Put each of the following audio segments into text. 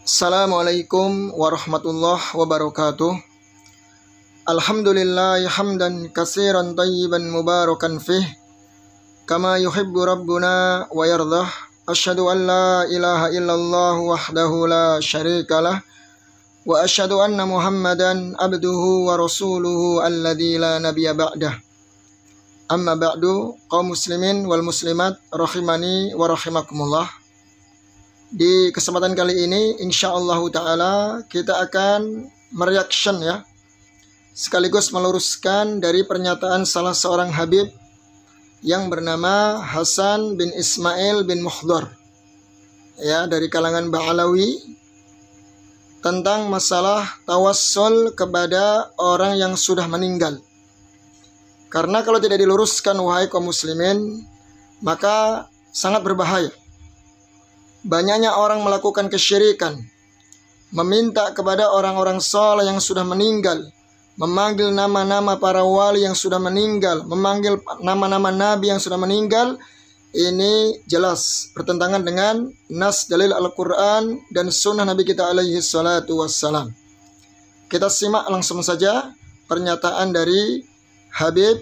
Assalamualaikum warahmatullahi wabarakatuh. Alhamdulillah hamdan katsiran tayyiban mubarakan fih kama yuhibbu rabbuna wa yardah. Asyhadu an la ilaha illallah wahdahu la syarikalah wa asyhadu anna Muhammadan abduhu wa rasuluhu alladzi la nabiyya ba'dah. Amma ba'du, kaum muslimin wal muslimat rahimani wa rahimakumullah. Di kesempatan kali ini insyaallah ta'ala kita akan mereaction ya, sekaligus meluruskan dari pernyataan salah seorang Habib yang bernama Hasan bin Ismail bin Mukhdar ya, dari kalangan Ba'alawi, tentang masalah tawassul kepada orang yang sudah meninggal. Karena kalau tidak diluruskan wahai kaum muslimin, maka sangat berbahaya. Banyaknya orang melakukan kesyirikan, meminta kepada orang-orang saleh yang sudah meninggal, memanggil nama-nama para wali yang sudah meninggal, memanggil nama-nama nabi yang sudah meninggal. Ini jelas bertentangan dengan nas dalil Al-Quran dan sunnah Nabi kita alaihi salatu wassalam. Kita simak langsung saja pernyataan dari Habib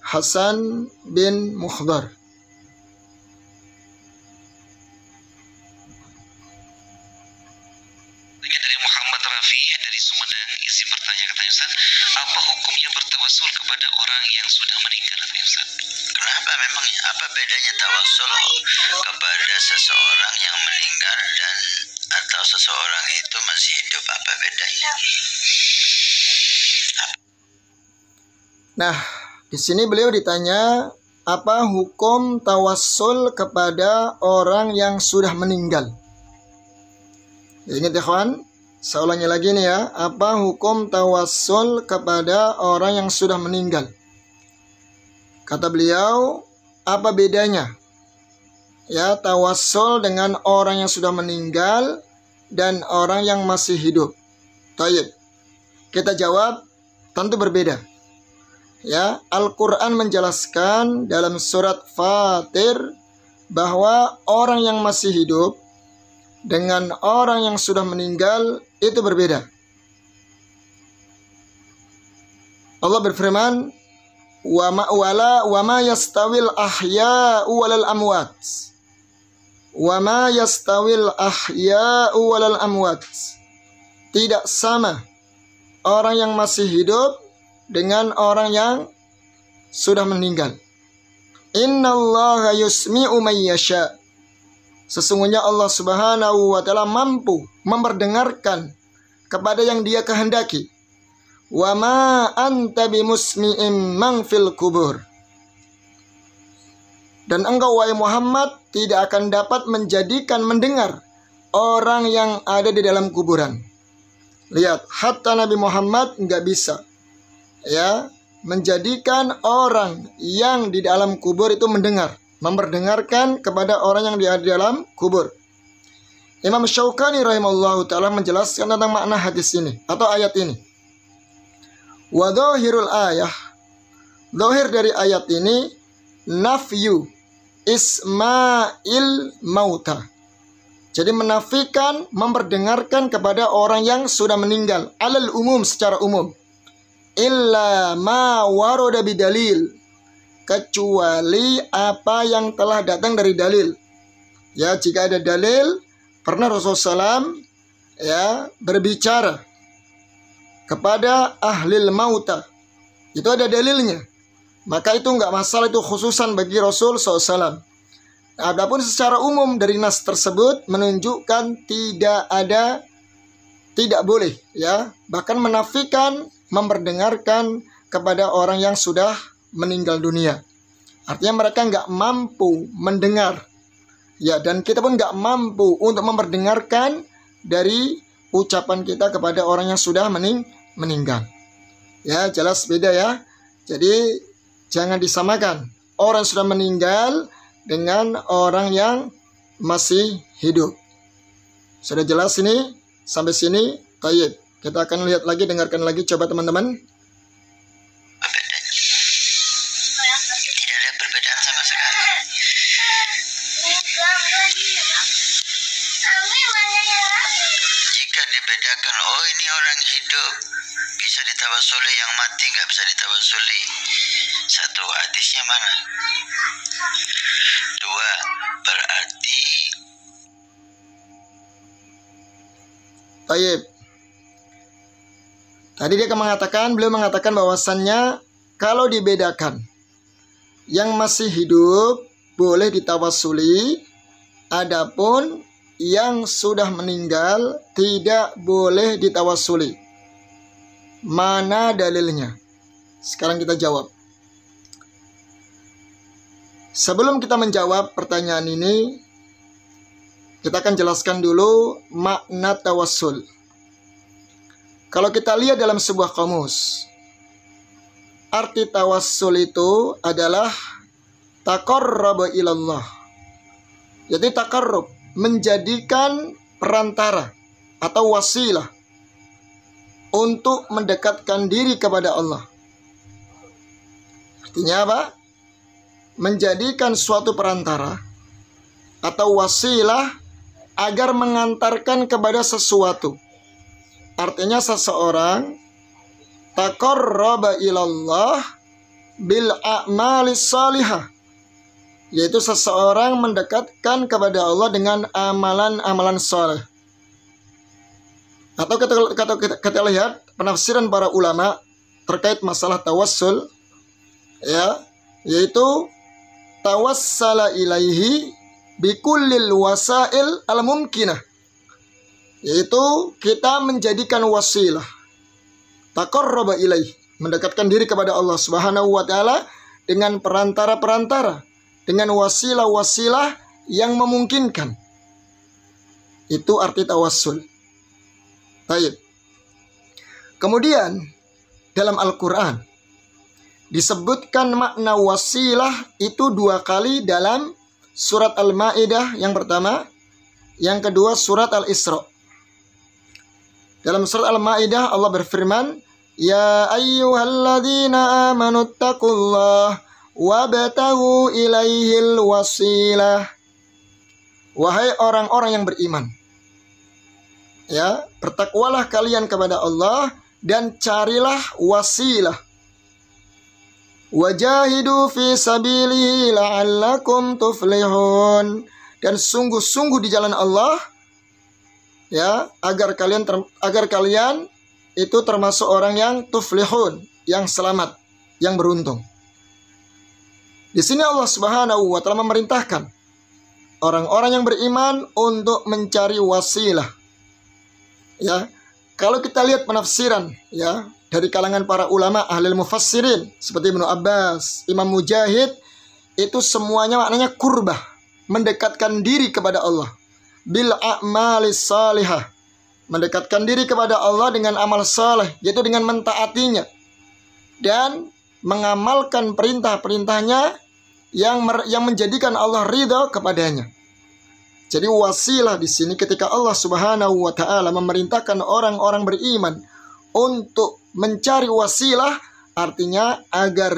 Hasan bin Mukhdar. Dari Muhammad Rafi dari Sumedang, isi bertanya, katanya Ustaz, apa hukumnya bertawassul kepada orang yang sudah meninggal, katanya Ustaz? Kenapa memangnya? Apa bedanya tawassul kepada seseorang yang meninggal dan atau seseorang itu masih hidup? Apa bedanya? Nah, di sini beliau ditanya apa hukum tawassul kepada orang yang sudah meninggal. Ingat ya kawan, saya ulangi lagi nih ya, apa hukum tawassul kepada orang yang sudah meninggal? Kata beliau, apa bedanya ya tawassul dengan orang yang sudah meninggal dan orang yang masih hidup? Tayyib. Kita jawab, tentu berbeda. Ya, Al-Quran menjelaskan dalam surat Fatir bahwa orang yang masih hidup dengan orang yang sudah meninggal itu berbeda. Allah berfirman, wa ma yastawil ahya'u walal amwat. Wa ma yastawil ahya'u walal amwat. Tidak sama orang yang masih hidup dengan orang yang sudah meninggal. Innallaha yusmi'u may yasha. Sesungguhnya Allah Subhanahu wa ta'ala mampu memperdengarkan kepada yang Dia kehendaki. Wa ma anta bimusmi'im man fil kubur. Dan engkau wahai Muhammad tidak akan dapat menjadikan mendengar orang yang ada di dalam kuburan. Lihat, hatta Nabi Muhammad nggak bisa ya menjadikan orang yang di dalam kubur itu mendengar, memperdengarkan kepada orang yang di dalam kubur. Imam Syaukani rahimahullahu ta'ala menjelaskan tentang makna hadis ini atau ayat ini. Wa dhahirul ayah, zahir dari ayat ini, nafyu isma'il mauta. Jadi menafikan memperdengarkan kepada orang yang sudah meninggal, alal umum, secara umum. Illa ma waroda bidalil, kecuali apa yang telah datang dari dalil. Ya, jika ada dalil, pernah Rasulullah SAW ya berbicara kepada ahlil mauta, itu ada dalilnya, maka itu enggak masalah, itu khususan bagi Rasul SAW. Adapun secara umum dari nas tersebut menunjukkan tidak boleh ya, bahkan menafikan memperdengarkan kepada orang yang sudah meninggal dunia. Artinya mereka nggak mampu mendengar ya, dan kita pun nggak mampu untuk memperdengarkan dari ucapan kita kepada orang yang sudah meninggal. Ya, jelas beda ya. Jadi jangan disamakan orang yang sudah meninggal dengan orang yang masih hidup. Sudah jelas ini sampai sini? Tayyib. Kita akan lihat lagi, dengarkan lagi, coba teman-teman. Tidak ada perbedaan sama sekali. bisa dibedakan. Oh, ini orang hidup bisa ditawasuli, yang mati nggak bisa ditawasuli. Satu, hadisnya mana? Dua, berarti Taib. Tadi beliau mengatakan bahwasannya kalau dibedakan, yang masih hidup boleh ditawasuli, adapun yang sudah meninggal tidak boleh ditawasuli. Mana dalilnya? Sekarang kita jawab. Sebelum kita menjawab pertanyaan ini, kita akan jelaskan dulu makna tawassul. Kalau kita lihat dalam sebuah kamus, arti tawassul itu adalah taqarraba ilallah. Jadi taqarrub, menjadikan perantara atau wasilah untuk mendekatkan diri kepada Allah. Artinya apa? Menjadikan suatu perantara atau wasilah agar mengantarkan kepada sesuatu. Artinya seseorang taqarraba ilallah bil a'malis salihah, yaitu seseorang mendekatkan kepada Allah dengan amalan-amalan saleh. Atau kita lihat penafsiran para ulama terkait masalah tawassul, ya, yaitu tawassala ilaihi bikullil wasail al-mumkinah, yaitu kita menjadikan wasilah, taqarraba ilaih, mendekatkan diri kepada Allah Subhanahu wa taala dengan perantara-perantara, dengan wasilah-wasilah yang memungkinkan. Itu arti tawassul. Baik. Kemudian dalam Al-Qur'an disebutkan makna wasilah itu 2 kali dalam surat Al-Maidah yang pertama, yang kedua surat Al-Isra. Dalam surat Al-Maidah Allah berfirman, "Ya ayyuhalladzina amanu taqullaha wabtaghu ilaihil wasilah." Wahai orang-orang yang beriman, ya, bertakwalah kalian kepada Allah dan carilah wasilah. Wajahidu fi sabilihi la'allakum tuflihun. Dan sungguh-sungguh di jalan Allah, ya, agar kalian itu termasuk orang yang tuflihun, yang selamat, yang beruntung. Di sini Allah Subhanahu wa taala memerintahkan orang-orang yang beriman untuk mencari wasilah. Ya, kalau kita lihat penafsiran, ya, dari kalangan para ulama ahli mufassirin seperti Ibnu Abbas, Imam Mujahid, itu semuanya maknanya kurbah, mendekatkan diri kepada Allah. Bil a'malis salihah, mendekatkan diri kepada Allah dengan amal saleh, yaitu dengan mentaatinya dan mengamalkan perintah-perintahnya yang menjadikan Allah ridha kepadanya. Jadi wasilah di sini ketika Allah Subhanahu wa taala memerintahkan orang-orang beriman untuk mencari wasilah, artinya agar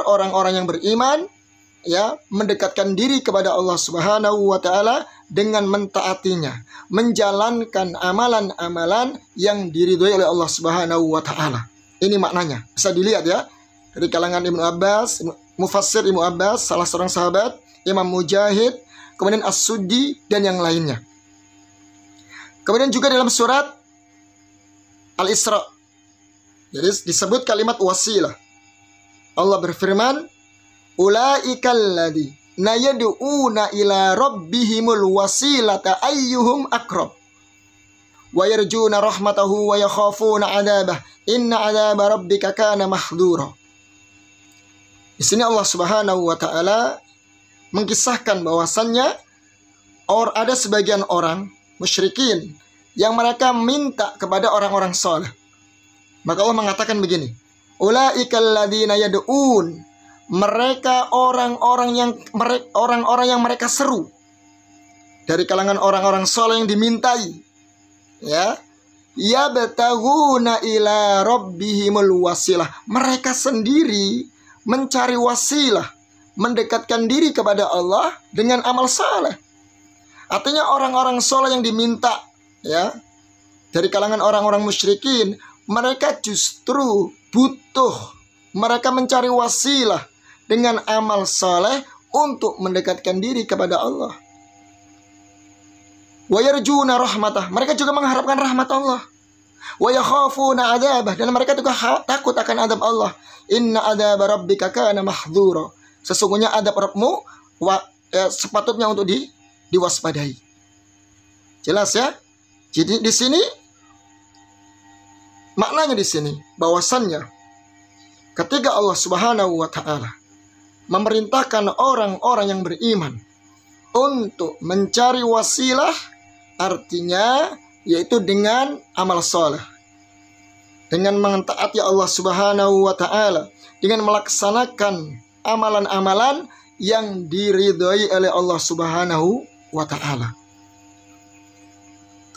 orang-orang yang beriman, ya, mendekatkan diri kepada Allah Subhanahu wa taala dengan mentaatinya, menjalankan amalan-amalan yang diridhoi oleh Allah Subhanahu wa taala. Ini maknanya. Bisa dilihat, ya, dari kalangan Ibnu Abbas, mufassir Ibnu Abbas, salah seorang sahabat, Imam Mujahid, kemudian As-Suddi dan yang lainnya. Kemudian juga dalam surat Al-Isra, jadi disebut kalimat wasilah. Allah berfirman, "Ulaikal ladzina yad'una ila rabbihimul wasilata ayyuhum aqrab wa yarjuna rahmatahu wa yakhafuna 'adzabah inna 'adzaba rabbika kana mahdura." Di sini Allah Subhanahu wa taala mengkisahkan bahwasannya ada sebagian orang musyrikin yang mereka minta kepada orang-orang saleh. Maka Allah mengatakan begini, "Ulaikal ladzina yad'un." Mereka orang-orang yang mereka seru dari kalangan orang-orang saleh yang dimintai, ya, yabtaghuna ila rabbihimul wasilah. Mereka sendiri mencari wasilah, mendekatkan diri kepada Allah dengan amal saleh. Artinya orang-orang saleh yang diminta ya, dari kalangan orang-orang musyrikin, mereka justru butuh, mereka mencari wasilah dengan amal saleh untuk mendekatkan diri kepada Allah. Wa yarjuna rahmatah, mereka juga mengharapkan rahmat Allah. Wa yakhafuna adzabah, dan mereka juga takut akan adab Allah. Inna adzab rabbika kana mahdhura, sesungguhnya adab Rabbmu sepatutnya untuk diwaspadai. Jelas ya? Jadi di sini maknanya di sini bahwasannya ketika Allah Subhanahu wa taala memerintahkan orang-orang yang beriman untuk mencari wasilah, artinya yaitu dengan amal soleh, dengan mentaati Allah Subhanahu wa taala, dengan melaksanakan amalan-amalan yang diridhoi oleh Allah Subhanahu wa taala.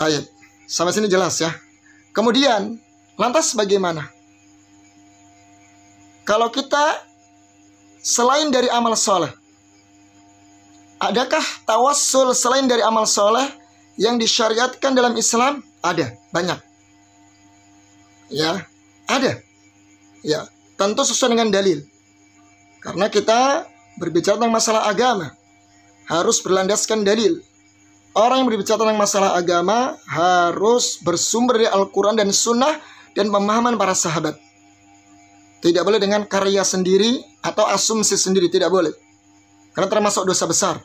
Baik, sampai sini jelas ya. Kemudian lantas bagaimana kalau kita selain dari amal soleh? Adakah tawassul selain dari amal soleh yang disyariatkan dalam Islam? Ada, banyak. Ya, ada. Ya, tentu sesuai dengan dalil. Karena kita berbicara tentang masalah agama, harus berlandaskan dalil. Orang yang berbicara tentang masalah agama harus bersumber dari Al-Quran dan Sunnah dan pemahaman para sahabat. Tidak boleh dengan karya sendiri atau asumsi sendiri, tidak boleh. Karena termasuk dosa besar.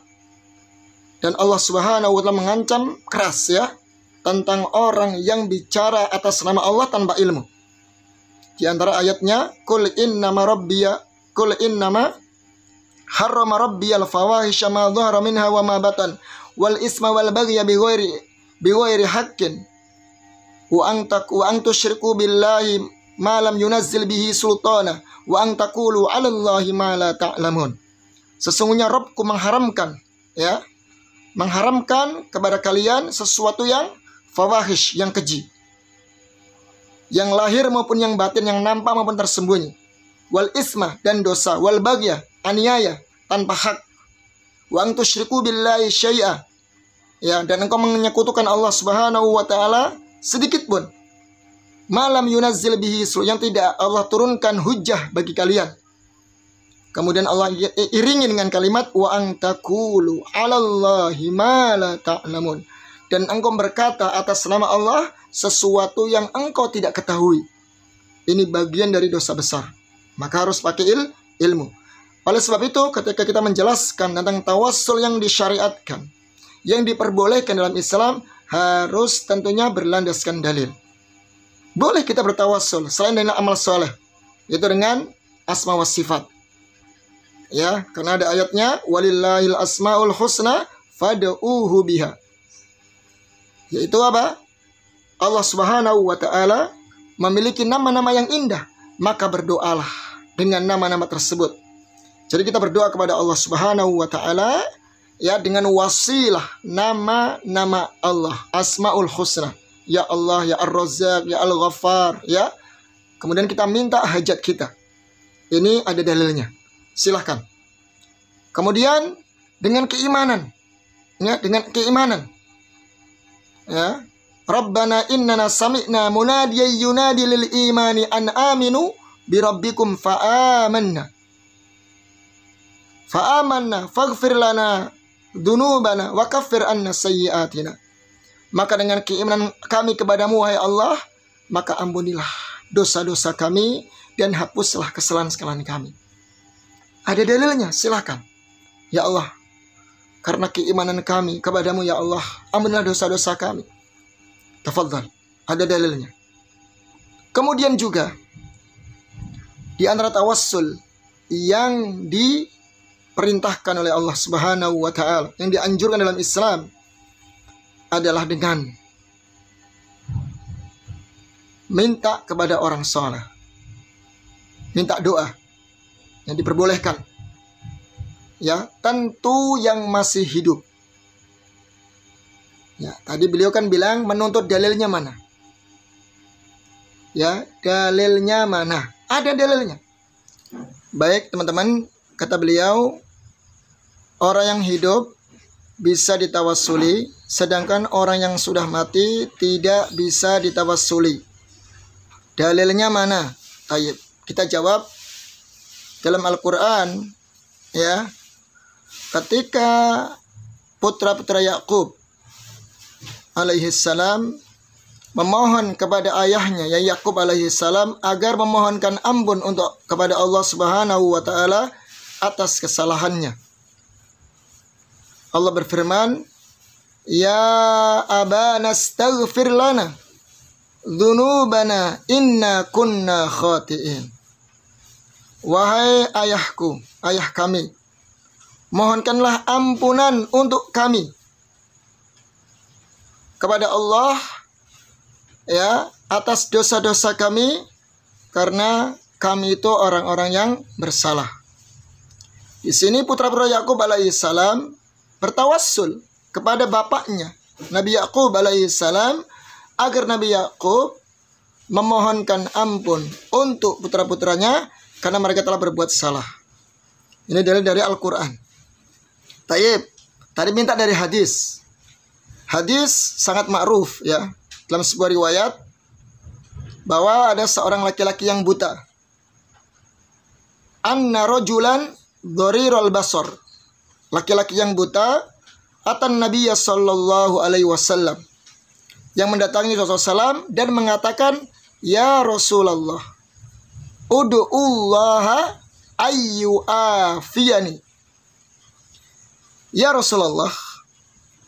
Dan Allah Subhanahu wa taala mengancam keras ya tentang orang yang bicara atas nama Allah tanpa ilmu. Di antara ayatnya, Qul innama harrama rabbiyal fawahisha ma dhahara minha wa ma batan wal isma wal baghya bighairi haqqin wa an tusyriku billahi ma lam yunazzil bihi sultana wa an taqulu 'ala Allahi ma la ta'lamun. Sesungguhnya Rabbku mengharamkan kepada kalian sesuatu yang fawahish, yang keji, yang lahir maupun yang batin, yang nampak maupun tersembunyi, wal isma, dan dosa, wal baghya, aniaya tanpa hak, wa an tusyriku billahi syai'a, ya, dan engkau menyekutukan Allah Subhanahu wa taala sedikit pun, malam yunazzil bihi, yang tidak Allah turunkan hujjah bagi kalian. Kemudian Allah iringi dengan kalimat wa an taqulu 'alallahi ma la ta'lamun, dan engkau berkata atas nama Allah sesuatu yang engkau tidak ketahui. Ini bagian dari dosa besar. Maka harus pakai ilmu. Oleh sebab itu, ketika kita menjelaskan tentang tawassul yang disyariatkan, yang diperbolehkan dalam Islam, harus tentunya berlandaskan dalil. Boleh kita bertawassul selain dari amal soleh, yaitu dengan asma wa sifat. Ya, karena ada ayatnya, walillahil asmaul husna fad'uuhu biha. Yaitu apa? Allah Subhanahu wa taala memiliki nama-nama yang indah, maka berdoalah dengan nama-nama tersebut. Jadi kita berdoa kepada Allah Subhanahu wa taala ya dengan wasilah nama-nama Allah, Asmaul Husna. Ya Allah, ya Ar-Razzaq, ya Al-Ghaffar, ya. Kemudian kita minta hajat kita. Ini ada dalilnya. Silahkan. Kemudian dengan keimanan. Ya, dengan keimanan. Ya. Rabbana innana sami'na munadiyan yunadi lil imani an aminu bi rabbikum fa'amanna faghfir lana dzunubana wa kaffir anna sayyi'atina. Maka dengan keimanan kami kepadamu wahai Allah, maka ampunilah dosa-dosa kami dan hapuslah kesalahan-kesalahan kami. Ada dalilnya, silakan. Ya Allah, karena keimanan kami kepadamu ya Allah, ampunilah dosa-dosa kami. Tafadhal, ada dalilnya. Kemudian juga di antara tawassul yang diperintahkan oleh Allah Subhanahu wa taala, yang dianjurkan dalam Islam adalah dengan minta kepada orang saleh. Minta doa yang diperbolehkan. Ya, tentu yang masih hidup. Ya, tadi beliau kan bilang menuntut dalilnya mana? Ya, dalilnya mana? Ada dalilnya. Baik, teman-teman, kata beliau, orang yang hidup bisa ditawassuli sedangkan orang yang sudah mati tidak bisa ditawassuli. Dalilnya mana? Tayyib. Kita jawab dalam Al-Quran, ya. Ketika putra-putra Yakub alaihi salam memohon kepada ayahnya ya Yakub alaihi salam agar memohonkan ampun untuk kepada Allah Subhanahu wa taala atas kesalahannya. Allah berfirman, "Ya abana astaghfir lana dzunubana inna kunna khati'in." Wahai ayahku, ayah kami, mohonkanlah ampunan untuk kami kepada Allah, ya, atas dosa-dosa kami, karena kami itu orang-orang yang bersalah. Di sini putra-putra Yakub alaihissalam bertawassul kepada bapaknya Nabi Yakub alaihissalam agar Nabi Yakub memohonkan ampun untuk putra-putranya karena mereka telah berbuat salah. Ini dalil dari Al-Quran. Tayyib. Tadi minta dari hadis. Hadis sangat ma'ruf, ya. Dalam sebuah riwayat bahwa ada seorang laki-laki yang buta. Anna rajulan dharirul basar. Laki-laki yang buta atan Nabiya sallallahu alaihi wasallam, yang mendatangi Rasulullah SAW dan mengatakan, "Ya Rasulullah, ud'ullaha ayyu afiyani." Ya Rasulullah,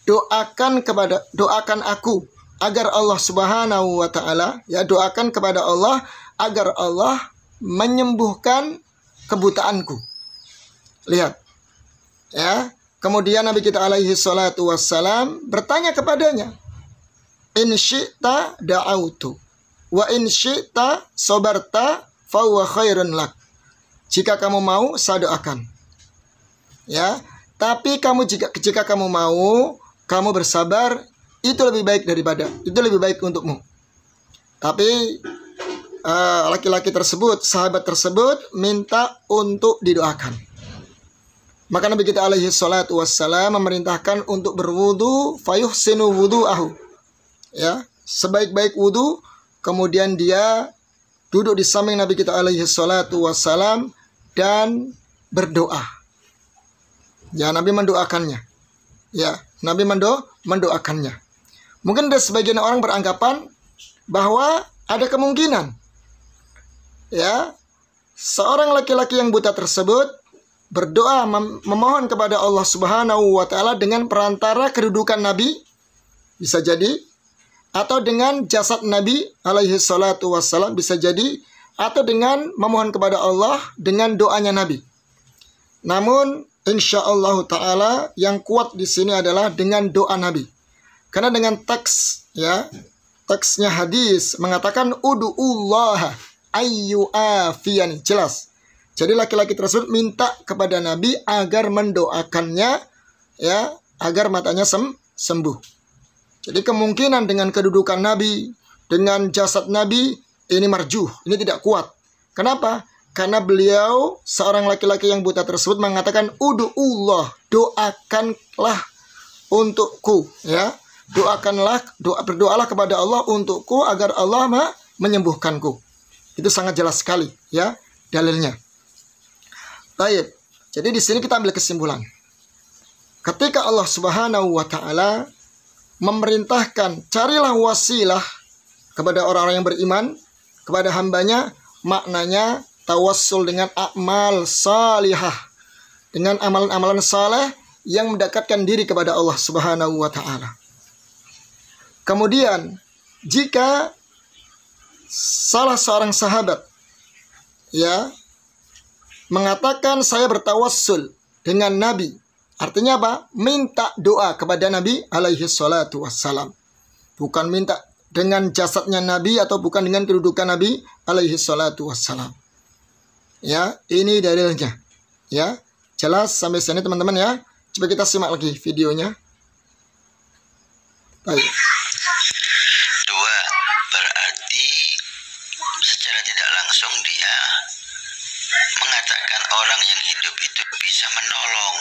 doakan aku agar Allah Subhanahu wa taala, ya, doakan kepada Allah agar Allah menyembuhkan kebutaanku. Lihat. Ya, kemudian Nabi kita alaihi salatu wassalam bertanya kepadanya, "In syi'ta da'autu wa in syi'ta sabarta fa huwa khairun lak." Jika kamu mau, saya doakan. Ya, tapi jika kamu mau, kamu bersabar, itu lebih baik itu lebih baik untukmu. Tapi laki-laki tersebut, sahabat tersebut minta untuk didoakan. Maka Nabi kita alaihi salatu wassalam memerintahkan untuk berwudu, fayuhsinu wudu'ahu. Ya, sebaik-baik wudu, kemudian dia duduk di samping Nabi kita alaihi salatu wassalam dan berdoa. Ya, Nabi mendoakannya. Ya, Nabi mendoakannya. Mungkin ada sebagian orang beranggapan bahwa ada kemungkinan, ya, seorang laki-laki yang buta tersebut berdoa memohon kepada Allah Subhanahu wa taala dengan perantara kedudukan Nabi, bisa jadi, atau dengan jasad Nabi alaihi salatu wassalam, bisa jadi, atau dengan memohon kepada Allah dengan doanya Nabi. Namun insyaallah taala yang kuat di sini adalah dengan doa Nabi. Karena dengan teks, ya, teksnya hadis mengatakan ud'ullaha ayyu afiyani, jelas. Jadi laki-laki tersebut minta kepada Nabi agar mendoakannya, ya, agar matanya sembuh. Jadi kemungkinan dengan kedudukan Nabi, dengan jasad Nabi, ini marjuh, ini tidak kuat. Kenapa? Karena beliau, seorang laki-laki yang buta tersebut mengatakan, ud'ullah, doakanlah untukku, ya. Berdoalah kepada Allah untukku agar Allah menyembuhkanku. Itu sangat jelas sekali, ya, dalilnya. Baik. Jadi di sini kita ambil kesimpulan. Ketika Allah Subhanahu wa taala memerintahkan carilah wasilah kepada orang-orang yang beriman, kepada hambanya, maknanya tawassul dengan amal salihah, dengan amalan-amalan saleh yang mendekatkan diri kepada Allah Subhanahu wa taala. Kemudian jika salah seorang sahabat, ya, mengatakan saya bertawassul dengan Nabi, artinya apa? Minta doa kepada Nabi alaihi salatu wassalam. Bukan minta dengan jasadnya Nabi atau bukan dengan kedudukan Nabi alaihi salatu wassalam. Ya, ini dalilnya. Ya, jelas sampai sini teman-teman, ya. Coba kita simak lagi videonya. Baik. Dua, berarti secara tidak langsung dia mengatakan orang yang hidup itu bisa menolong,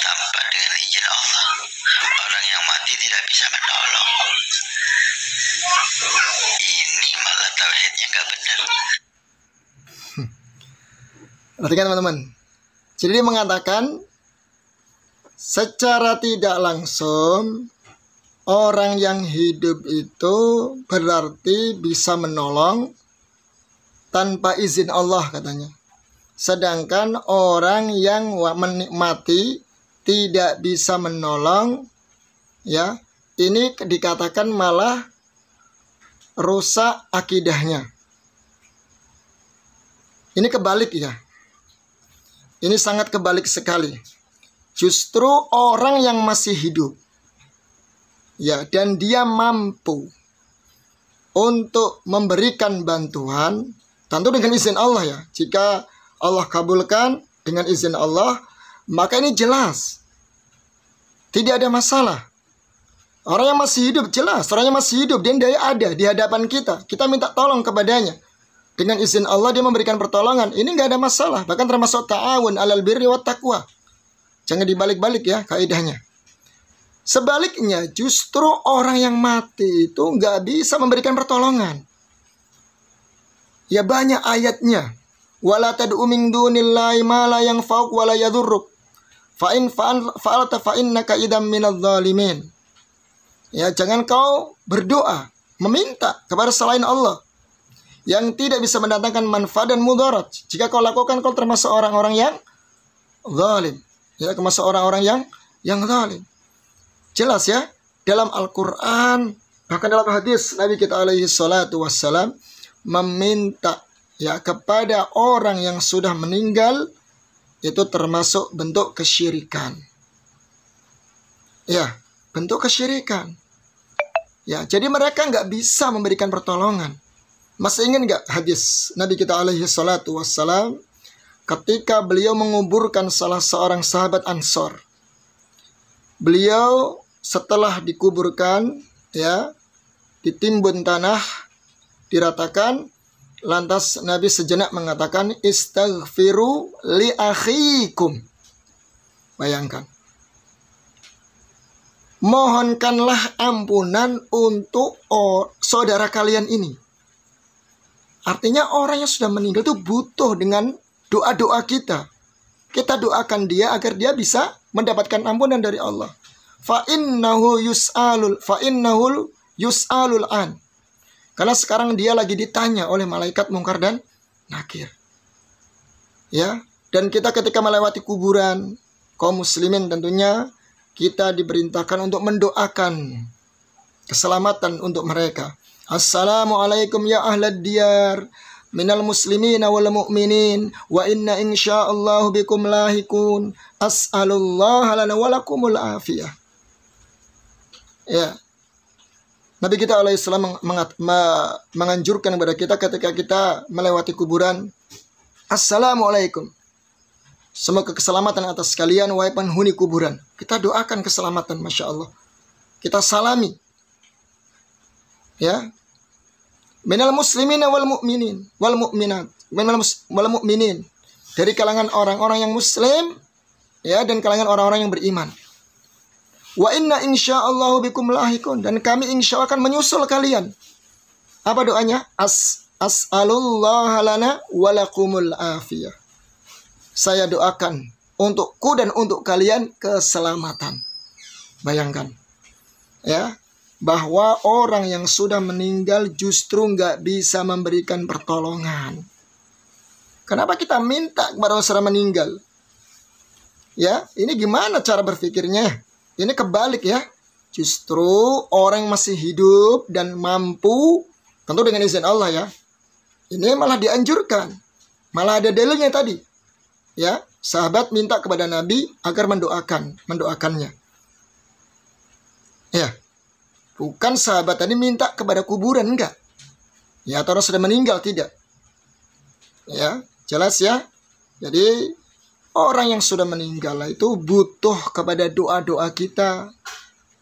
tanpa dengan izin Allah. Orang yang mati tidak bisa menolong. Ini malah tauhidnya nggak benar. Perhatikan teman-teman. Jadi dia mengatakan secara tidak langsung orang yang hidup itu berarti bisa menolong tanpa izin Allah katanya. Sedangkan orang yang menikmati tidak bisa menolong, ya, ini dikatakan malah rusak akidahnya. Ini kebalik ya. Ini sangat kebalik sekali. Justru orang yang masih hidup, ya, dan dia mampu untuk memberikan bantuan, tentu dengan izin Allah ya. Jika Allah kabulkan dengan izin Allah, maka ini jelas tidak ada masalah. Orang yang masih hidup jelas, orang yang masih hidup dan dia ada di hadapan kita. Kita minta tolong kepadanya. Dengan izin Allah dia memberikan pertolongan. Ini nggak ada masalah. Bahkan termasuk ta'awun alal birri wat taqwa. Jangan dibalik-balik ya kaidahnya. Sebaliknya justru orang yang mati itu nggak bisa memberikan pertolongan. Ya banyak ayatnya. Wala tad'u min dunillahi ma la yanfa'uk wa la yadhurruk. Fa in fa'alta fa innaka idam minadh dhalimin. Ya, jangan kau berdoa, meminta kepada selain Allah yang tidak bisa mendatangkan manfaat dan mudarat. Jika kau lakukan, kau termasuk orang-orang yang zalim. Ya, termasuk orang-orang yang zalim. Jelas ya, dalam Al-Quran, bahkan dalam hadis Nabi kita alaihi salatu wassalam meminta ya kepada orang yang sudah meninggal, itu termasuk bentuk kesyirikan. Ya, bentuk kesyirikan. Ya, jadi mereka nggak bisa memberikan pertolongan. Masih ingat nggak hadis Nabi kita alaihi salatu wassalam ketika beliau menguburkan salah seorang sahabat Ansor. Beliau setelah dikuburkan, ya, ditimbun tanah, diratakan, lantas Nabi sejenak mengatakan istaghfiru li akhikum. Bayangkan. Mohonkanlah ampunan untuk saudara kalian ini. Artinya orang yang sudah meninggal itu butuh dengan doa-doa kita. Kita doakan dia agar dia bisa mendapatkan ampunan dari Allah. Fa innahu yus'alul an. Karena sekarang dia lagi ditanya oleh malaikat Munkar dan Nakir. Ya, dan kita ketika melewati kuburan kaum muslimin tentunya kita diperintahkan untuk mendoakan keselamatan untuk mereka. Assalamualaikum ya ahlad diyar minal muslimina wal mu'minin wa inna insyaallahu bikum lahikun as'alullah lana walakumul afiyah. Ya, Nabi kita alaihissalam menganjurkan kepada kita ketika kita melewati kuburan, Assalamualaikum, semoga keselamatan atas kalian wahai penghuni kuburan. Kita doakan keselamatan, Masya Allah. Kita salami, ya, minal muslimina wal mu'minin wal mu'minat, wal mu'minin, dari kalangan orang-orang yang muslim, ya, dan kalangan orang-orang yang beriman. Wa inna insyaallahu bikum lahikun, dan kami insya Allah akan menyusul kalian. Apa doanya? As'alullah lana walakumul afiyah. Saya doakan untukku dan untuk kalian keselamatan. Bayangkan, ya, bahwa orang yang sudah meninggal justru nggak bisa memberikan pertolongan. Kenapa kita minta kepada orang sudah meninggal? Ya, ini gimana cara berpikirnya? Ini kebalik ya. Justru orang yang masih hidup dan mampu, tentu dengan izin Allah ya, ini malah dianjurkan. Malah ada dalilnya tadi. Ya, sahabat minta kepada Nabi agar mendoakannya. Ya. Bukan sahabat tadi minta kepada kuburan, enggak. Ya, atau orang sudah meninggal, tidak. Ya, jelas ya. Jadi orang yang sudah meninggal itu butuh kepada doa-doa kita.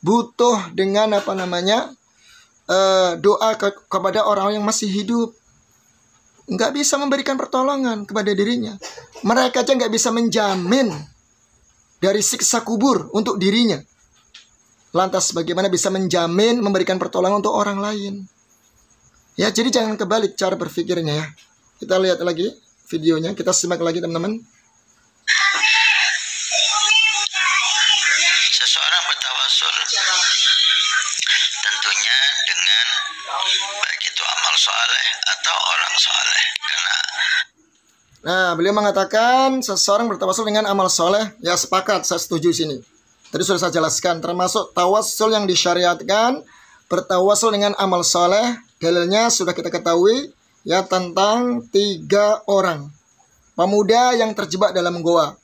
Butuh dengan doa kepada orang yang masih hidup. Enggak bisa memberikan pertolongan kepada dirinya. Mereka aja enggak bisa menjamin dari siksa kubur untuk dirinya. Lantas bagaimana bisa menjamin memberikan pertolongan untuk orang lain? Ya, jadi jangan kebalik cara berpikirnya ya. Kita lihat lagi videonya, kita simak lagi teman-teman. Seseorang bertawasul tentunya dengan baik itu amal soleh atau orang soleh. Nah, beliau mengatakan seseorang bertawasul dengan amal soleh. Ya, sepakat, saya setuju sini. Tadi sudah saya jelaskan, termasuk tawasul yang disyariatkan, bertawasul dengan amal soleh. Dalilnya sudah kita ketahui ya, tentang 3 orang pemuda yang terjebak dalam goa.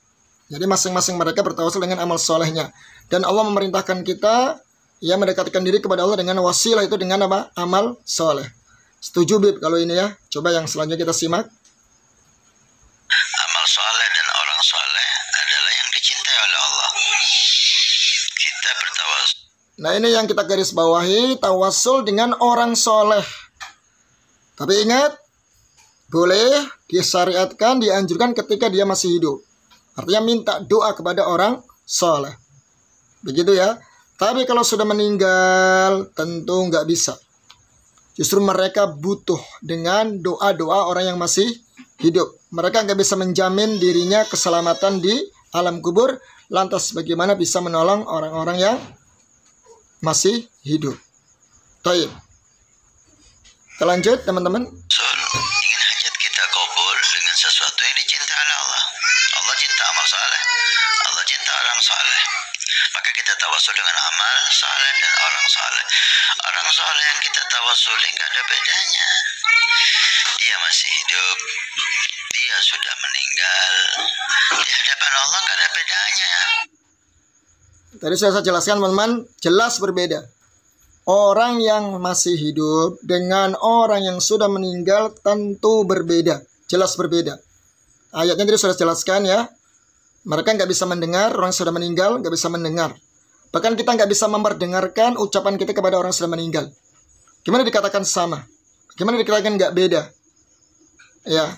Jadi masing-masing mereka bertawasul dengan amal solehnya. Dan Allah memerintahkan kita ya mendekatkan diri kepada Allah dengan wasilah, itu dengan apa? Amal soleh. Setuju Bib kalau ini ya? Coba yang selanjutnya kita simak. Amal soleh dan orang soleh adalah yang dicintai oleh Allah. Kita bertawasul. Nah, ini yang kita garis bawahi, tawasul dengan orang soleh. Tapi ingat, boleh disyariatkan, dianjurkan ketika dia masih hidup. Artinya minta doa kepada orang soleh. Begitu ya. Tapi kalau sudah meninggal, tentu nggak bisa. Justru mereka butuh dengan doa-doa orang yang masih hidup. Mereka nggak bisa menjamin dirinya keselamatan di alam kubur. Lantas bagaimana bisa menolong orang-orang yang masih hidup? Baik. Kita lanjut teman-teman. Ingin hajat kita kabul dengan sesuatu yang dicintai oleh Allah. Allah cinta amal saleh. Allah cinta orang saleh. Maka kita tawasul dengan amal saleh dan orang saleh. Orang saleh yang kita tawasuli nggak ada bedanya. Dia masih hidup. Dia sudah meninggal. Di hadapan Allah nggak ada bedanya ya. Tadi sudah saya jelaskan teman-teman, jelas berbeda. Orang yang masih hidup dengan orang yang sudah meninggal tentu berbeda. Jelas berbeda. Ayatnya tadi sudah jelaskan ya. Mereka nggak bisa mendengar, orang yang sudah meninggal nggak bisa mendengar. Bahkan kita nggak bisa memperdengarkan ucapan kita kepada orang yang sudah meninggal. Gimana dikatakan sama? Gimana dikatakan nggak beda? Ya.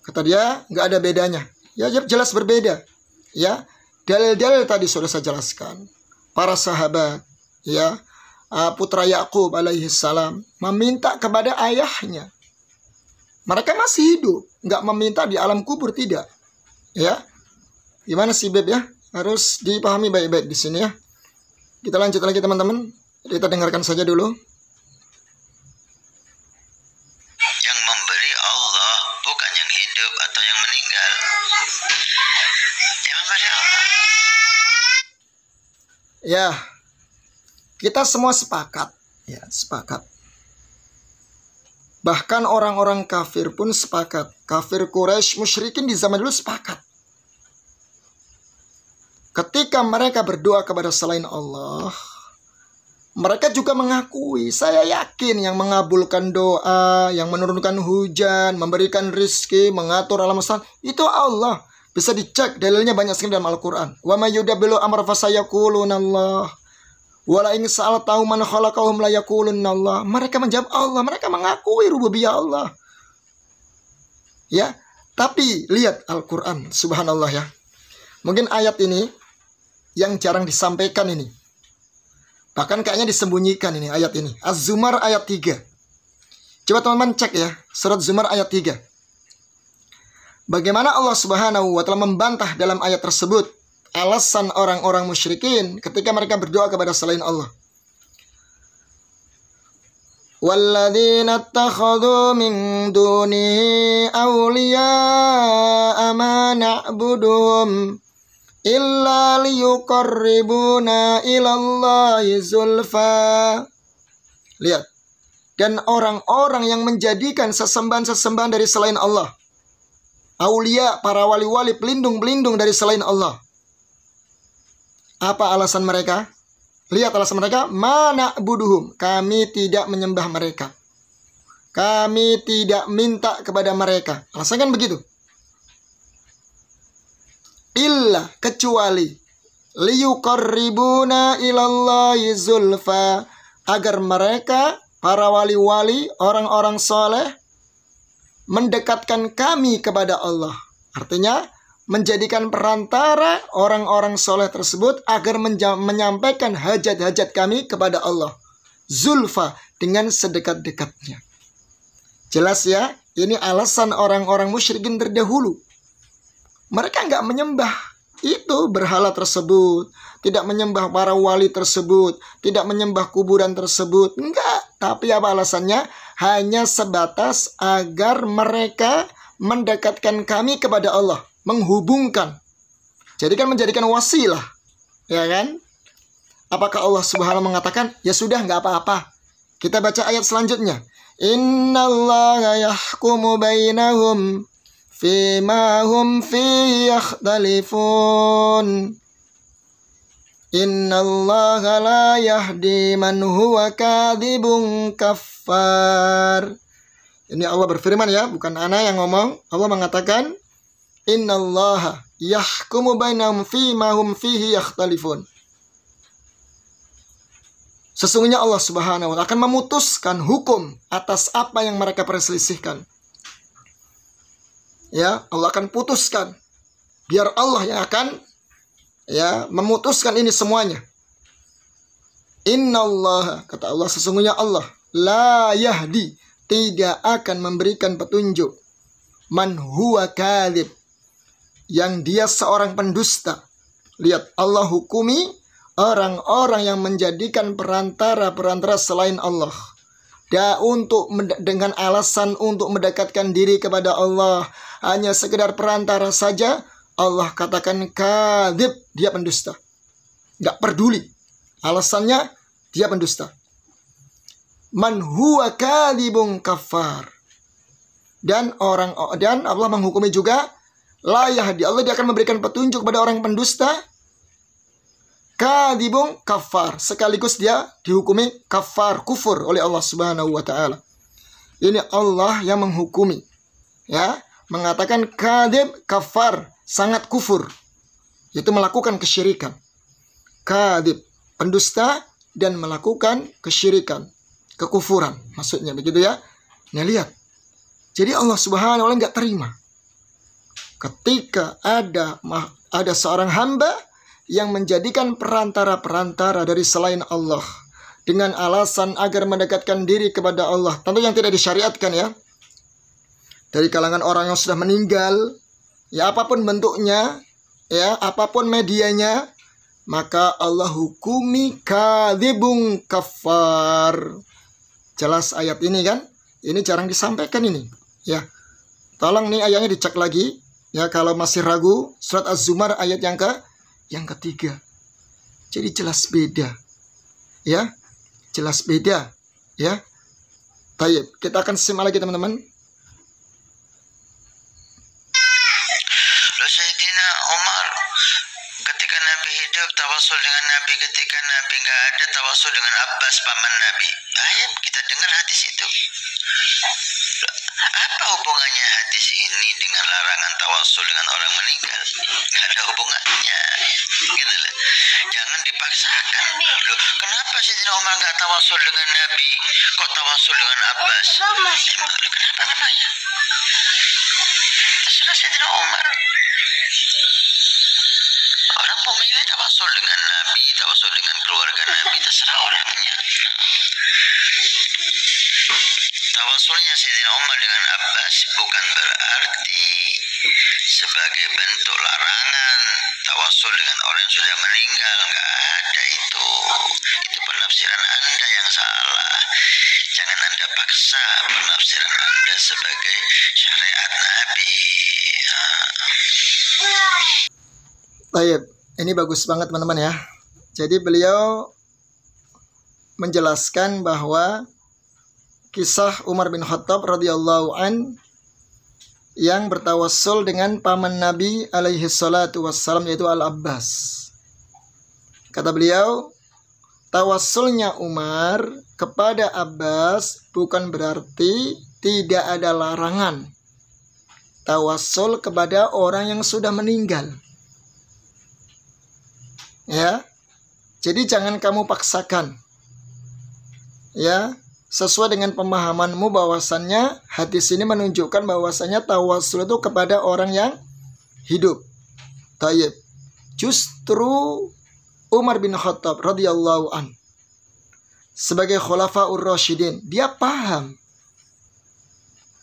Kata dia nggak ada bedanya. Ya jelas berbeda. Ya. Dalil-dalil tadi sudah saya jelaskan. Para sahabat, ya, putra Yakub alaihi salam meminta kepada ayahnya. Mereka masih hidup, nggak meminta di alam kubur, tidak. Ya, gimana sih Beb ya? Harus dipahami baik-baik di sini ya. Kita lanjut lagi teman-teman. Kita dengarkan saja dulu. Yang memberi Allah, bukan yang hidup atau yang meninggal. Yang memberi Allah. Ya, kita semua sepakat. Ya, sepakat. Bahkan orang-orang kafir pun sepakat. Kafir Quraisy, musyrikin di zaman dulu sepakat. Ketika mereka berdoa kepada selain Allah, mereka juga mengakui, saya yakin yang mengabulkan doa, yang menurunkan hujan, memberikan rizki, mengatur alam semesta, itu Allah. Bisa dicek, dalilnya banyak sekali dalam Al-Quran. Wa may yudabbiru amra fasayaqulunallah. Wala in sa'altahum man khalaqahum la yaqulunallah. Mereka menjawab Allah, mereka mengakui rububiyah Allah. Ya, tapi lihat Al-Quran, subhanallah ya. Mungkin ayat ini yang jarang disampaikan ini. Bahkan kayaknya disembunyikan ini ayat ini. Az-Zumar ayat 3. Coba teman-teman cek ya, surat Zumar ayat 3. Bagaimana Allah Subhanahu wa taala membantah dalam ayat tersebut alasan orang-orang musyrikin ketika mereka berdoa kepada selain Allah. Walladzina ittakhadhu min dunihi awliya'a ma na'buduhum illa liyuqarribuna ilallahi zulfa. Lihat. Dan orang-orang yang menjadikan sesembahan-sesembahan dari selain Allah, aulia, para wali-wali, pelindung-pelindung dari selain Allah. Apa alasan mereka? Lihat alasan mereka. Mana buduhum, kami tidak menyembah mereka. Kami tidak minta kepada mereka. Alasan kan begitu. Illa, kecuali liyuqarribuna ilallahi zulfa, agar mereka, para wali-wali, orang-orang soleh, mendekatkan kami kepada Allah. Artinya menjadikan perantara orang-orang soleh tersebut agar menyampaikan hajat-hajat kami kepada Allah. Zulfa, dengan sedekat-dekatnya. Jelas ya, ini alasan orang-orang musyrikin terdahulu. Mereka nggak menyembah itu berhala tersebut, tidak menyembah para wali tersebut, tidak menyembah kuburan tersebut. Enggak, tapi apa alasannya? Hanya sebatas agar mereka mendekatkan kami kepada Allah, menghubungkan. Jadi kan menjadikan wasilah, ya kan? Apakah Allah Subhanahu mengatakan, ya sudah nggak apa-apa. Kita baca ayat selanjutnya. Innallaha yahkumu bainahum fima hum fihi yakhtalifun. Innallaha la yahdi man huwa kadhibun kaffar. Ini Allah berfirman ya, bukan ana yang ngomong. Allah mengatakan, Innallaha yahkumu bainahum fima hum fihi yakhtalifun. Sesungguhnya Allah Subhanahu wa ta'ala akan memutuskan hukum atas apa yang mereka perselisihkan. Ya, Allah akan putuskan. Biar Allah yang akan memutuskan ini semuanya. Innallaha, kata Allah, sesungguhnya Allah la yahdi, tidak akan memberikan petunjuk, man huwa kadhib, yang dia seorang pendusta. Lihat, Allah hukumi orang-orang yang menjadikan perantara selain Allah. Dengan alasan untuk mendekatkan diri kepada Allah, hanya sekedar perantara saja, Allah katakan kadhib, dia pendusta. Gak peduli. Alasannya, dia pendusta. Man huwa kadhibun kafar. Dan Allah menghukumi juga la yahdi, Allah dia akan memberikan petunjuk pada orang pendusta. Kadhibun kafar, sekaligus dia dihukumi kafar, kufur oleh Allah Subhanahu wa ta'ala. Ini Allah yang menghukumi, ya, mengatakan kadhib, kafar, sangat kufur, yaitu melakukan kesyirikan. Kadhib, pendusta, dan melakukan kesyirikan, kekufuran, maksudnya begitu ya. Nah lihat, jadi Allah Subhanahu wa ta'ala nggak terima ketika ada seorang hamba yang menjadikan perantara dari selain Allah dengan alasan agar mendekatkan diri kepada Allah. Tentu yang tidak disyariatkan ya, dari kalangan orang yang sudah meninggal, ya apapun bentuknya, ya apapun medianya, maka Allah hukumi kadhibun kafar. Jelas ayat ini kan? Ini jarang disampaikan ini, ya. Tolong nih ayatnya dicek lagi, ya kalau masih ragu. Surat Az-Zumar ayat yang ketiga. Jadi jelas beda, ya, jelas beda, ya. Baik, kita akan simak lagi teman-teman. Sayyidina Umar ketika Nabi hidup tawasul dengan Nabi, ketika Nabi nggak ada tawasul dengan Abbas paman Nabi. Ayo kita dengar hadis itu. Apa hubungannya hadis ini dengan larangan tawasul dengan orang meninggal? Nggak ada hubungannya, gitu loh. Jangan dipaksakan. Loh, kenapa Sayyidina Umar nggak tawasul dengan Nabi, kok tawasul dengan Abbas? Kenapa namanya? Terserah Sayyidina Umar. Orang mau milih tawasul dengan Nabi, tawasul dengan keluarga Nabi, terserah orangnya. Tawasulnya Sayyidina Umar dengan Abbas bukan berarti sebagai bentuk larangan tawasul dengan orang yang sudah meninggal. Nggak ada itu. Itu penafsiran Anda yang salah. Jangan Anda paksa penafsiran Anda sebagai syariat Nabi. Baik, ini bagus banget teman-teman ya. Jadi beliau menjelaskan bahwa kisah Umar bin Khattab radhiyallahu an yang bertawassul dengan paman Nabi alaihi salatu wassalam, yaitu Al-Abbas. Kata beliau, tawassulnya Umar kepada Abbas bukan berarti tidak ada larangan tawassul kepada orang yang sudah meninggal. Ya, jadi jangan kamu paksakan. Ya, sesuai dengan pemahamanmu bahwasannya hadis ini menunjukkan bahwasannya tawassul itu kepada orang yang hidup. Tayyib. Justru Umar bin Khattab radhiyallahu an sebagai khulafaur rasyidin, dia paham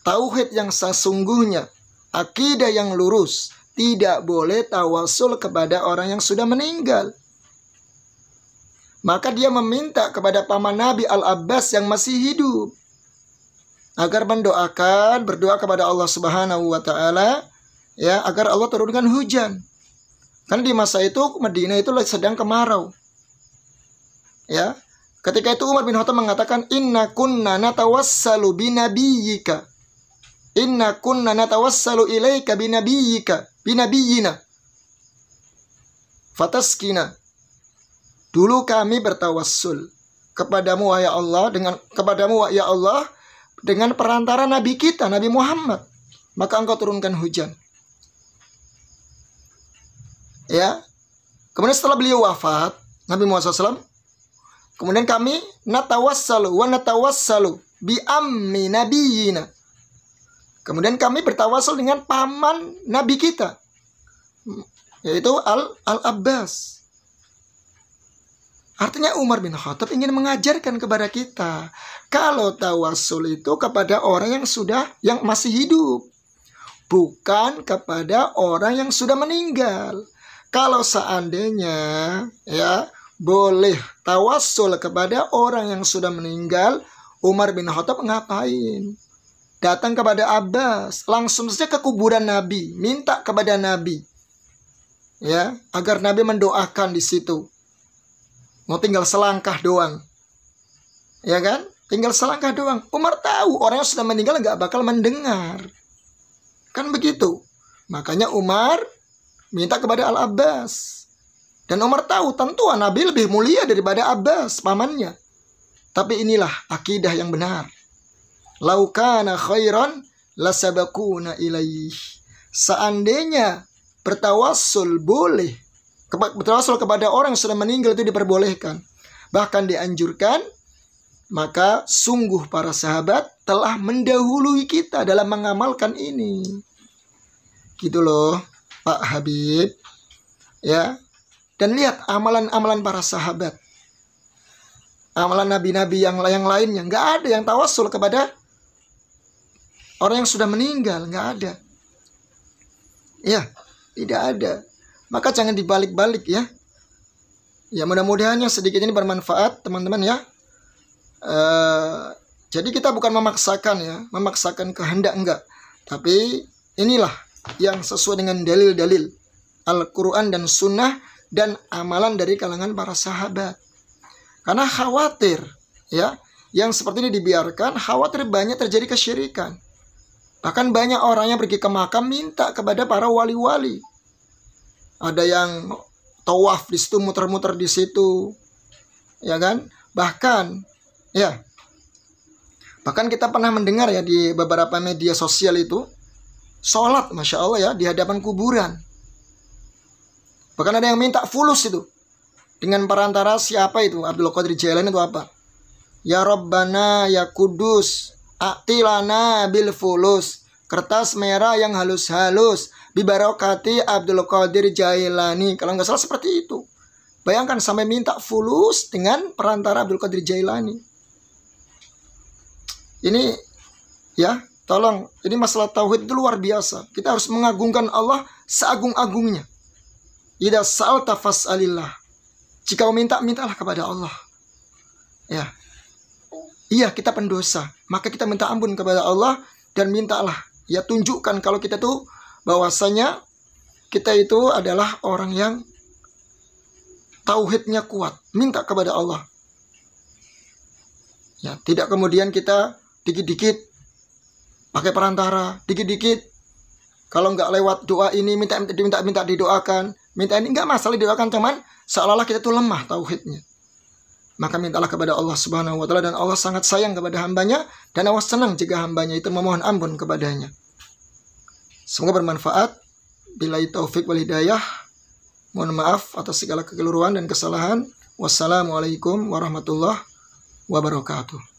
tauhid yang sesungguhnya, akidah yang lurus, tidak boleh tawasul kepada orang yang sudah meninggal. Maka dia meminta kepada paman Nabi Al-Abbas yang masih hidup agar berdoa kepada Allah Subhanahu wa taala, ya, agar Allah turunkan hujan. Kan di masa itu Madinah itu sedang kemarau. Ya. Ketika itu Umar bin Khattab mengatakan, "Inna kunna natawassalu binabiyyika. Inna kunna natawassalu ilaika binabiyyina. Fataskina." Dulu kami bertawassul kepadamu wahai Allah dengan perantara nabi kita, Nabi Muhammad. Maka engkau turunkan hujan. Ya. Kemudian setelah beliau wafat, Nabi Muhammad SAW, kemudian kami natawassalu bi ammi nabiyina. Kemudian kami bertawassul dengan paman nabi kita, yaitu Al-Abbas. Artinya Umar bin Khattab ingin mengajarkan kepada kita, kalau tawassul itu kepada orang yang masih hidup, bukan kepada orang yang sudah meninggal. Kalau seandainya, ya, boleh tawassul kepada orang yang sudah meninggal, Umar bin Khattab ngapain? Datang kepada Abbas, langsung saja ke kuburan Nabi, minta kepada Nabi, ya, agar Nabi mendoakan di situ. Mau tinggal selangkah doang, ya kan? Tinggal selangkah doang. Umar tahu orang yang sudah meninggal nggak bakal mendengar, kan begitu. Makanya Umar minta kepada Al-Abbas. Dan Umar tahu tentu Nabi lebih mulia daripada Abbas, pamannya. Tapi inilah akidah yang benar. Lau kana khairan lasabaquna ilaih. Seandainya bertawassul boleh, bertawassul kepada orang yang sudah meninggal itu diperbolehkan, bahkan dianjurkan, maka sungguh para sahabat telah mendahului kita dalam mengamalkan ini. Gitu loh, Pak Habib, ya. Dan lihat amalan-amalan para sahabat, amalan nabi-nabi yang lainnya, nggak ada yang tawassul kepada orang yang sudah meninggal, nggak ada. Ya, tidak ada. Maka jangan dibalik-balik ya. Ya, mudah-mudahan yang sedikit ini bermanfaat teman-teman ya. Jadi kita bukan memaksakan kehendak, enggak. Tapi inilah yang sesuai dengan dalil-dalil Al-Quran dan Sunnah dan amalan dari kalangan para sahabat. Karena khawatir, ya, yang seperti ini dibiarkan, khawatir banyak terjadi kesyirikan. Bahkan banyak orang yang pergi ke makam minta kepada para wali-wali. Ada yang tawaf di situ, muter-muter di situ, ya kan? Bahkan kita pernah mendengar ya di beberapa media sosial itu, sholat, masya Allah ya, di hadapan kuburan. Bahkan ada yang minta fulus itu, dengan perantara siapa itu? Abdul Qadir Jailani itu apa? Ya Rabbana ya Kudus, a'tilana bil fulus. Kertas merah yang halus-halus, bibarokati Abdul Qadir Jailani. Kalau nggak salah seperti itu. Bayangkan sampai minta fulus dengan perantara Abdul Qadir Jailani. Ini ya, tolong, ini masalah tauhid itu luar biasa. Kita harus mengagungkan Allah seagung-agungnya. Idza sa'alta fas'alillah. Jika kau minta, mintalah kepada Allah. Ya. Iya, kita pendosa, maka kita minta ampun kepada Allah dan mintalah. Ya, tunjukkan kalau kita tuh bahwasanya kita itu adalah orang yang tauhidnya kuat. Minta kepada Allah. Ya, tidak kemudian kita dikit-dikit pakai perantara, dikit-dikit kalau nggak lewat doa ini minta didoakan, minta ini nggak masalah didoakan, cuman seolah-olah kita tuh lemah tauhidnya. Maka mintalah kepada Allah Subhanahu wa taala, dan Allah sangat sayang kepada hambanya, dan Allah senang jika hambanya itu memohon ampun kepadanya. Semoga bermanfaat. Billahi taufik wal hidayah. Mohon maaf atas segala kekeliruan dan kesalahan. Wassalamualaikum warahmatullahi wabarakatuh.